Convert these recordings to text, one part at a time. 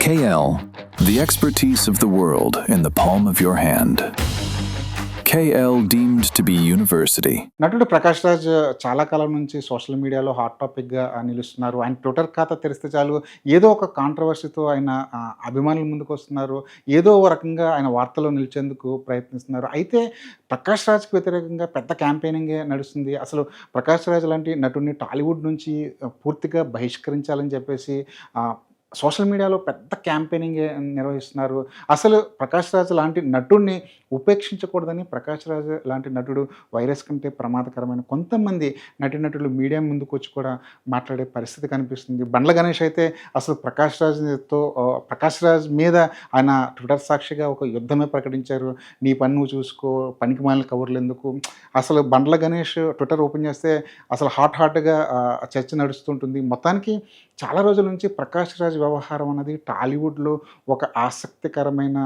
KL, the expertise of the world in the palm of your hand. KL deemed to be university. నటుడు ప్రకాష్ రాజ్ చాలా కాలం నుంచి social మీడియాలో hot టాపిక్గా నిలుస్తున్నారు. ఆయన ట్విట్టర్ ఖాతా తెరిస్తే చాలు ఏదో ఒక కాంట్రవర్సీతో ఆయన అభిమానుల ముందుకు వస్తున్నారు. ఏదో ఒక రకంగా ఆయన వార్తల్లో నిలిచేందుకు ప్రయత్నిస్తున్నారు. అయితే ప్రకాష్ రాజ్కి వ్యతిరేకంగా పెద్ద క్యాంపెయినింగే నడుస్తుంది. అసలు ప్రకాష్ రాజ్ లాంటి నటుడిని టాలీవుడ్ నుంచి పూర్తిగా బహిష్కరించాలని చెప్పేసి సోషల్ మీడియాలో పెద్ద క్యాంపెయినింగ్ నిర్వహిస్తున్నారు. అసలు ప్రకాష్ రాజ్ లాంటి నటుడిని ఉపేక్షించకూడదని, ప్రకాష్ రాజ్ లాంటి నటుడు వైరస్ కంటే ప్రమాదకరమైన కొంతమంది నటీనటులు మీడియా ముందుకు వచ్చి కూడా మాట్లాడే పరిస్థితి కనిపిస్తుంది. బండ్ల గణేష్ అయితే అసలు ప్రకాష్ రాజ్ మీద ఆయన ట్విట్టర్ సాక్షిగా ఒక యుద్ధమే ప్రకటించారు. నీ పని నువ్వు చూసుకో, పనికి మాలిన కవర్లు ఎందుకు. అసలు బండ్ల గణేష్ ట్విట్టర్ ఓపెన్ చేస్తే అసలు హాట్గా చర్చ నడుస్తుంటుంది. మొత్తానికి చాలా రోజుల నుంచి ప్రకాష్ రాజ్ వ్యవహారం అన్నది టాలీవుడ్లో ఒక ఆసక్తికరమైన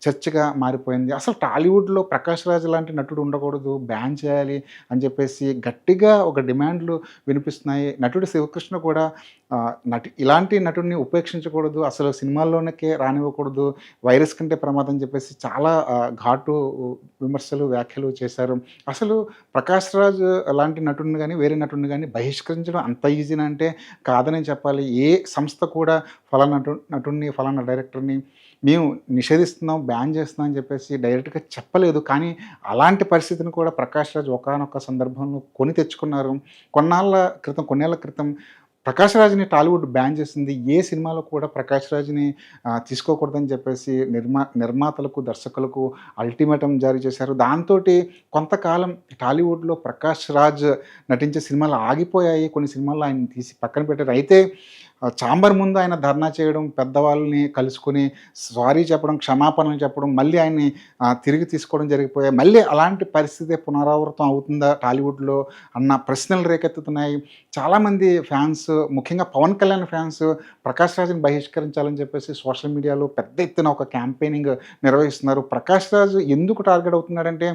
చర్చగా మారిపోయింది. అసలు టాలీవుడ్లో ప్రకాష్ రాజ్ లాంటి నటుడు ఉండకూడదు, బ్యాన్ చేయాలి అని చెప్పేసి గట్టిగా ఒక డిమాండ్లు వినిపిస్తున్నాయి. నటుడు శివకృష్ణ కూడా ఇలాంటి నటుడిని ఉపేక్షించకూడదు, అసలు సినిమాల్లోనికే రానివ్వకూడదు, వైరస్ కంటే ప్రమాదం అని చెప్పేసి చాలా ఘాటు విమర్శలు, వ్యాఖ్యలు చేశారు. అసలు ప్రకాష్ రాజ్ లాంటి నటుడిని కానీ వేరే నటుడిని కానీ బహిష్కరించడం అంత ఈజీనా అంటే కాదని చెప్పాలి. ఏ సంస్థ కూడా ఫలానా నటుడిని, ఫలానా డైరెక్టర్ని మేము నిషేధిస్తున్నాం, బ్యాన్ చేస్తున్నాం అని చెప్పేసి డైరెక్ట్గా చెప్పలేదు. కానీ అలాంటి పరిస్థితిని కూడా ప్రకాష్ రాజ్ ఒకానొక సందర్భంలో కొని తెచ్చుకున్నారు. కొన్నేళ్ల క్రితం ప్రకాష్ రాజ్ని టాలీవుడ్ బ్యాన్ చేసింది. ఏ సినిమాలో కూడా ప్రకాష్ రాజ్ని తీసుకోకూడదని చెప్పేసి నిర్మాతలకు, దర్శకులకు అల్టిమేటం జారీ చేశారు. దాంతో కొంతకాలం టాలీవుడ్లో ప్రకాష్ రాజ్ నటించే సినిమాలు ఆగిపోయాయి. కొన్ని సినిమాల్లో ఆయన తీసి పక్కన పెట్టారు. అయితే చాంబర్ ముందు ఆయన ధర్నా చేయడం, పెద్దవాళ్ళని కలుసుకుని సారీ చెప్పడం, క్షమాపణలు చెప్పడం, మళ్ళీ ఆయన్ని తిరిగి తీసుకోవడం జరిగిపోయాయి. మళ్ళీ అలాంటి పరిస్థితి పునరావృతం అవుతుందా టాలీవుడ్లో అన్న ప్రశ్నలు రేకెత్తుతున్నాయి. చాలామంది ఫ్యాన్స్, ముఖ్యంగా పవన్ కళ్యాణ్ ఫ్యాన్స్ ప్రకాష్ రాజ్ని బహిష్కరించాలని చెప్పేసి సోషల్ మీడియాలో పెద్ద ఎత్తున ఒక క్యాంపెయినింగ్ నిర్వహిస్తున్నారు. ప్రకాష్ రాజ్ ఎందుకు టార్గెట్ అవుతున్నాడంటే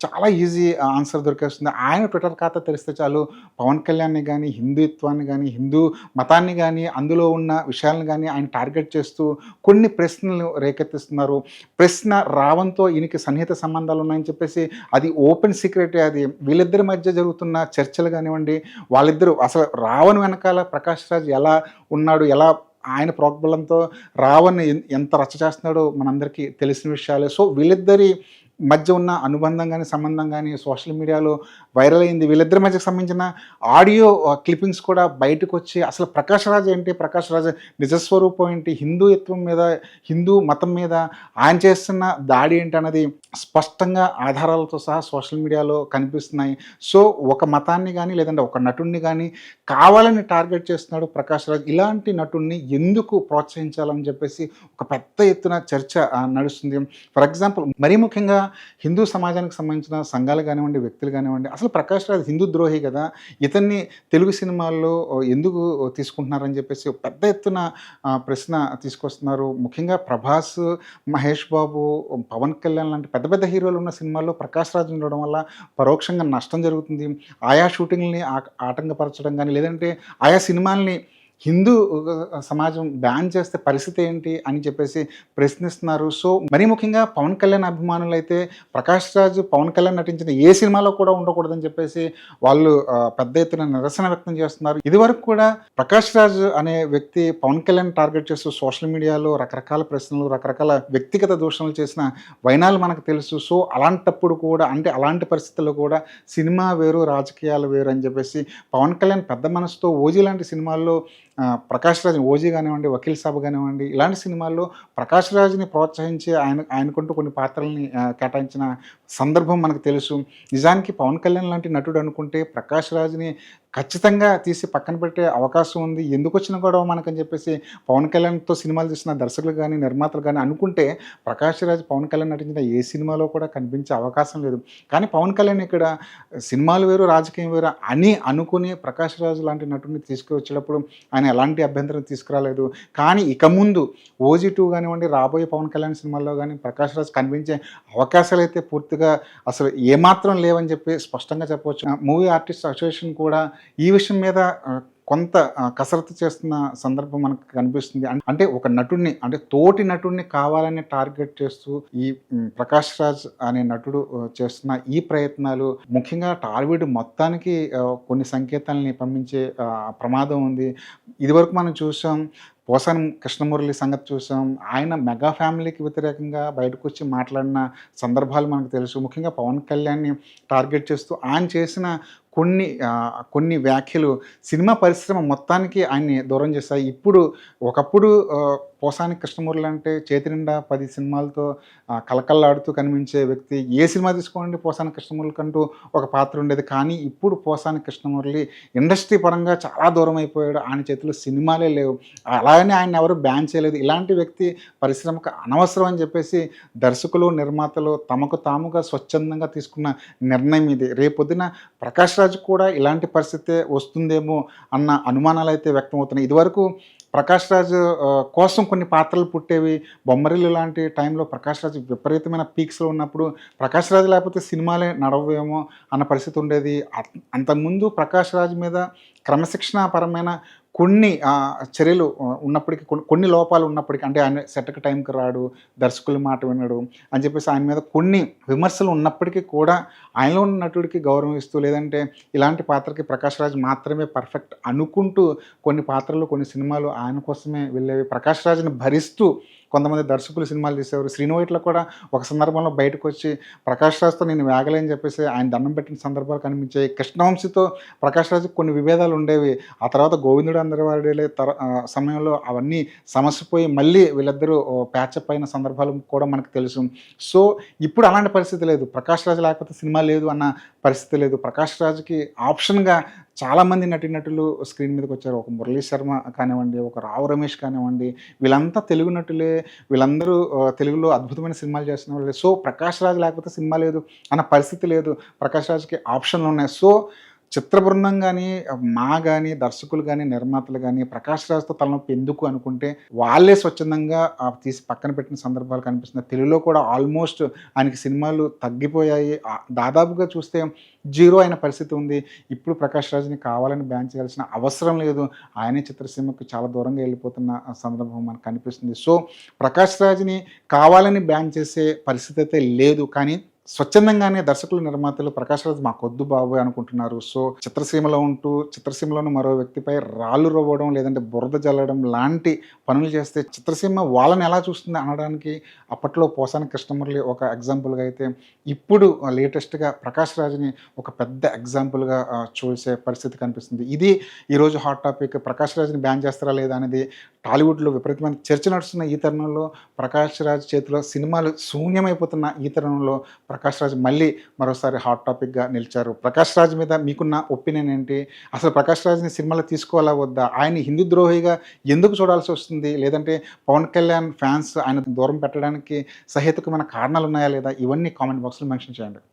చాలా ఈజీ ఆన్సర్ దొరికేస్తుంది. ఆయన ట్విట్టర్ ఖాతా తెరిస్తే చాలు పవన్ కళ్యాణ్ని కానీ, హిందుత్వాన్ని కానీ, హిందూ మతాన్ని కానీ, అందులో ఉన్న విషయాలను కానీ ఆయన టార్గెట్ చేస్తూ కొన్ని ప్రశ్నలు రేకెత్తిస్తున్నారు. ప్రశ్న రావణ్తో ఈయనకి సన్నిహిత సంబంధాలు ఉన్నాయని చెప్పేసి అది ఓపెన్ సీక్రెటే. అది వీళ్ళిద్దరి మధ్య జరుగుతున్న చర్చలు కానివ్వండి, వాళ్ళిద్దరూ అసలు రావణ్ వెనకాల ప్రకాష్ రాజ్ ఎలా ఉన్నాడు, ఎలా ఆయన ప్రోద్బలంతో రావణ్ ఎంత రచ్చ చేస్తున్నాడో మనందరికీ తెలిసిన విషయాలే. సో వీళ్ళిద్దరి మధ్య ఉన్న అనుబంధం కానీ, సంబంధం కానీ సోషల్ మీడియాలో వైరల్ అయింది. వీళ్ళిద్దరి మధ్యకు సంబంధించిన ఆడియో క్లిప్పింగ్స్ కూడా బయటకు వచ్చి అసలు ప్రకాష్ రాజ్ ఏంటి, ప్రకాష్ రాజ్ నిజస్వరూపం ఏంటి, హిందూత్వం మీద, హిందూ మతం మీద ఆయన చేస్తున్న దాడి ఏంటి అన్నది స్పష్టంగా ఆధారాలతో సహా సోషల్ మీడియాలో కనిపిస్తున్నాయి. సో ఒక మతాన్ని కానీ, లేదంటే ఒక నటుడిని కానీ కావాలని టార్గెట్ చేస్తున్నాడు ప్రకాష్ రాజ్. ఇలాంటి నటుడిని ఎందుకు ప్రోత్సహించాలని చెప్పేసి ఒక పెద్ద ఎత్తున చర్చ నడుస్తుంది. ఫర్ ఎగ్జాంపుల్, మరీ ముఖ్యంగా హిందూ సమాజానికి సంబంధించిన సంఘాలు కానివ్వండి, వ్యక్తులు కానివ్వండి, అసలు ప్రకాష్ రాజ్ హిందూ ద్రోహి కదా, ఇతన్ని తెలుగు సినిమాల్లో ఎందుకు తీసుకుంటున్నారని చెప్పేసి పెద్ద ఎత్తున ప్రశ్న తీసుకొస్తున్నారు. ముఖ్యంగా ప్రభాస్, మహేష్ బాబు, పవన్ కళ్యాణ్ లాంటి పెద్ద పెద్ద హీరోలు ఉన్న సినిమాల్లో ప్రకాష్ రాజ్ ఉండడం వల్ల పరోక్షంగా నష్టం జరుగుతుంది. ఆయా షూటింగ్ని ఆటంకపరచడం కానీ, లేదంటే ఆయా సినిమాల్ని హిందూ సమాజం బ్యాన్ చేస్తే పరిస్థితి ఏంటి అని చెప్పేసి ప్రశ్నిస్తున్నారు. సో మరీ ముఖ్యంగా పవన్ కళ్యాణ్ అభిమానులు అయితే ప్రకాష్ రాజ్ పవన్ కళ్యాణ్ నటించిన ఏ సినిమాలో కూడా ఉండకూడదని చెప్పేసి వాళ్ళు పెద్ద ఎత్తున నిరసన వ్యక్తం చేస్తున్నారు. ఇదివరకు కూడా ప్రకాష్ రాజ్ అనే వ్యక్తి పవన్ కళ్యాణ్ టార్గెట్ చేస్తూ సోషల్ మీడియాలో రకరకాల ప్రశ్నలు, రకరకాల వ్యక్తిగత దూషణలు చేసిన వైనాలు మనకు తెలుసు. సో అలాంటప్పుడు కూడా, అంటే అలాంటి పరిస్థితుల్లో కూడా సినిమా వేరు, రాజకీయాలు వేరు అని చెప్పేసి పవన్ కళ్యాణ్ పెద్ద మనసుతో ఓజీ లాంటి సినిమాల్లో ప్రకాష్ రాజ్, ఓజీ కానివ్వండి, వకీల్ సాబ్ కానివ్వండి, ఇలాంటి సినిమాల్లో ప్రకాష్ రాజ్ని ప్రోత్సహించి ఆయనకుంటూ కొన్ని పాత్రల్ని కేటాయించిన సందర్భం మనకు తెలుసు. నిజానికి పవన్ కళ్యాణ్ లాంటి నటుడు అనుకుంటే ప్రకాష్ రాజ్ని ఖచ్చితంగా తీసి పక్కన పెట్టే అవకాశం ఉంది. ఎందుకు వచ్చిన గొడవ మనకని చెప్పేసి పవన్ కళ్యాణ్తో సినిమాలు తీసిన దర్శకులు కానీ, నిర్మాతలు కానీ అనుకుంటే ప్రకాష్ రాజ్ పవన్ కళ్యాణ్ నటించిన ఏ సినిమాలో కూడా కనిపించే అవకాశం లేదు. కానీ పవన్ కళ్యాణ్ ఇక్కడ సినిమాలు వేరు, రాజకీయం వేరు అని అనుకుని ప్రకాష్ రాజ్ లాంటి నటుడిని తీసుకువచ్చేటప్పుడు ఆయన ఎలాంటి అభ్యంతరం తీసుకురాలేదు. కానీ ఇక ముందు ఓజీ 2 కానివ్వండి, రాబోయే పవన్ కళ్యాణ్ సినిమాల్లో కానీ ప్రకాష్ రాజ్ కనిపించే అవకాశాలు అయితే పూర్తిగా అసలు ఏమాత్రం లేవని చెప్పి స్పష్టంగా చెప్పవచ్చు. మూవీ ఆర్టిస్ట్ అసోసియేషన్ కూడా ఈ విషయం మీద కొంత కసరత్తు చేస్తున్న సందర్భం మనకు కనిపిస్తుంది. అంటే ఒక నటుడిని అంటే తోటి నటుడిని కావాలని టార్గెట్ చేస్తూ ఈ ప్రకాష్ రాజ్ అనే నటుడు చేస్తున్న ఈ ప్రయత్నాలు ముఖ్యంగా టాలీవుడ్ మొత్తానికి కొన్ని సంకేతాలని పంపించే ప్రమాదం ఉంది. ఇదివరకు మనం చూసాం పోసాని కృష్ణమురళి సంగతి చూసాం. ఆయన మెగా ఫ్యామిలీకి వ్యతిరేకంగా బయటకొచ్చి మాట్లాడిన సందర్భాలు మనకు తెలుసు. ముఖ్యంగా పవన్ కళ్యాణ్‌ని టార్గెట్ చేస్తూ ఆయన చేసిన కొన్ని వ్యాఖ్యలు సినిమా పరిశ్రమ మొత్తానికి ఆయన్ని దూరం చేశాయి. ఒకప్పుడు పోసాని కృష్ణమురళి అంటే చేతి నిండా 10 సినిమాలతో కళకళలాడుతూ కనిపించే వ్యక్తి. ఏ సినిమా తీసుకోండి పోసాని కృష్ణమురళికంటూ ఒక పాత్ర ఉండేది. కానీ ఇప్పుడు పోసాని కృష్ణమురళి ఇండస్ట్రీ పరంగా చాలా దూరం అయిపోయాడు. ఆయన చేతిలో సినిమాలే లేవు. అలాగని ఆయన్ని ఎవరు బ్యాన్ చేయలేదు. ఇలాంటి వ్యక్తి పరిశ్రమకు అనవసరం అని చెప్పేసి దర్శకులు, నిర్మాతలు తమకు తాముగా స్వచ్ఛందంగా తీసుకున్న నిర్ణయం ఇది. రేపొద్దున ప్రకాష్ రాజ్ కూడా ఇలాంటి పరిస్థితే వస్తుందేమో అన్న అనుమానాలు అయితే వ్యక్తమవుతున్నాయి. ఇదివరకు ప్రకాష్ రాజ్ కోసం కొన్ని పాత్రలు పుట్టేవి. బొమ్మరిల్లు లాంటి టైంలో ప్రకాష్ రాజ్ విపరీతమైన పీక్స్‌లో ఉన్నప్పుడు ప్రకాష్ రాజ్ లేకపోతే సినిమాలే నడవేమో అన్న పరిస్థితి ఉండేది. అంతకుముందు ప్రకాష్ రాజ్ మీద క్రమశిక్షణాపరమైన కొన్ని చర్యలు ఉన్నప్పటికీ కొన్ని లోపాలు ఉన్నప్పటికీ అంటే ఆయన సెట్‌కి టైంకి రాడు, దర్శకుల మాట వినడు అని చెప్పేసి ఆయన మీద కొన్ని విమర్శలు ఉన్నప్పటికీ కూడా ఆయనలో ఉన్న నటుడికి గౌరవం ఇస్తూ లేదంటే ఇలాంటి పాత్రకి ప్రకాష్ రాజ్ మాత్రమే పర్ఫెక్ట్ అనుకుంటూ కొన్ని పాత్రలు, కొన్ని సినిమాలు ఆయన కోసమే వెళ్ళేవి. ప్రకాష్ రాజ్‌ని భరిస్తూ కొంతమంది దర్శకులు సినిమాలు తీసేవారు. శ్రీను వైట్ల కూడా ఒక సందర్భంలో బయటకు వచ్చి ప్రకాష్ రాజ్‌తో నేను వేగలేని చెప్పేసి ఆయన దండం పెట్టిన సందర్భాలు కనిపించాయి. కృష్ణవంశీతో ప్రకాష్ రాజ్‌కి కొన్ని విభేదాలు ఉండేవి. ఆ తర్వాత గోవిందుడు అందరివాడేలే సమయంలో అవన్నీ సమసిపోయి మళ్ళీ వీళ్ళిద్దరూ ప్యాచప్ అయిన సందర్భాలు కూడా మనకు తెలుసు. సో ఇప్పుడు అలాంటి పరిస్థితి లేదు. ప్రకాష్ రాజ్ లేకపోతే సినిమా లేదు అన్న పరిస్థితి లేదు. ప్రకాష్ రాజ్‌కి ఆప్షన్‌గా చాలామంది నటీనటులు స్క్రీన్ మీదకి వచ్చారు. ఒక మురళీ శర్మ కానివ్వండి, ఒక రావు రమేష్ కానివ్వండి, వీళ్ళంతా తెలుగు నటులే. వీళ్ళందరూ తెలుగులో అద్భుతమైన సినిమాలు చేస్తున్న వాళ్ళే. సో ప్రకాష్ రాజ్ లేకపోతే సినిమా లేదు అన్న పరిస్థితి లేదు. ప్రకాష్ రాజ్‌కి ఆప్షన్లు ఉన్నాయి. సో చిత్ర బృందం కానీ, కానీ దర్శకులు కానీ, నిర్మాతలు కానీ ప్రకాష్ రాజ్‌తో తలనొప్పి ఎందుకు అనుకుంటే వాళ్ళే స్వచ్ఛందంగా తీసి పక్కన పెట్టిన సందర్భాలు కనిపిస్తున్నాయి. తెలుగులో కూడా ఆల్మోస్ట్ ఆయనకి సినిమాలు తగ్గిపోయాయి. దాదాపుగా చూస్తే జీరో అయిన పరిస్థితి ఉంది. ఇప్పుడు ప్రకాష్ రాజ్‌ని కావాలని బ్యాన్ చేయాల్సిన అవసరం లేదు. ఆయనే చిత్రసీమకు చాలా దూరంగా వెళ్ళిపోతున్న సందర్భం మనకు కనిపిస్తుంది. సో ప్రకాష్ రాజ్‌ని కావాలని బ్యాన్ చేసే పరిస్థితి అయితే లేదు. కానీ స్వచ్ఛందంగానే దర్శకులు, నిర్మాతలు ప్రకాష్ రాజ్ మాకొద్దు బాబోయ్ అనుకుంటున్నారు. సో చిత్రసీమలో ఉంటూ చిత్రసీమలోని మరో వ్యక్తిపై రాళ్ళు రువ్వడం లేదంటే బురద జల్లడం లాంటి పనులు చేస్తే చిత్రసీమ వాళ్ళని ఎలా చూస్తుంది అనడానికి అప్పట్లో పోసాని కృష్ణమురళి ఒక ఎగ్జాంపుల్గా అయితే ఇప్పుడు లేటెస్ట్గా ప్రకాష్ రాజ్‌ని ఒక పెద్ద ఎగ్జాంపుల్గా చూసే పరిస్థితి కనిపిస్తుంది. ఇది ఈరోజు హాట్ టాపిక్. ప్రకాష్ రాజ్‌ని బ్యాన్ చేస్తారా లేదా అనేది టాలీవుడ్లో విపరీతమైన చర్చ నడుస్తున్న ఈ తరుణంలో ప్రకాష్ రాజ్ చేతిలో సినిమాలు శూన్యమైపోతున్న ఈ తరుణంలో ప్రకాష్ రాజ్ మళ్ళీ మరోసారి హాట్ టాపిక్గా నిలిచారు. ప్రకాష్ రాజ్ మీద మీకున్న ఒపీనియన్ ఏంటి? అసలు ప్రకాష్ రాజ్‌ని సినిమాలో తీసుకోవాలా వద్దా? ఆయన హిందూ ద్రోహిగా ఎందుకు చూడాల్సి వస్తుంది? లేదంటే పవన్ కళ్యాణ్ ఫ్యాన్స్ ఆయన దూరం పెట్టడానికి సహేతుకమైన కారణాలు ఉన్నాయా లేదా? ఇవన్నీ కామెంట్ బాక్స్‌లో మెన్షన్ చేయండి.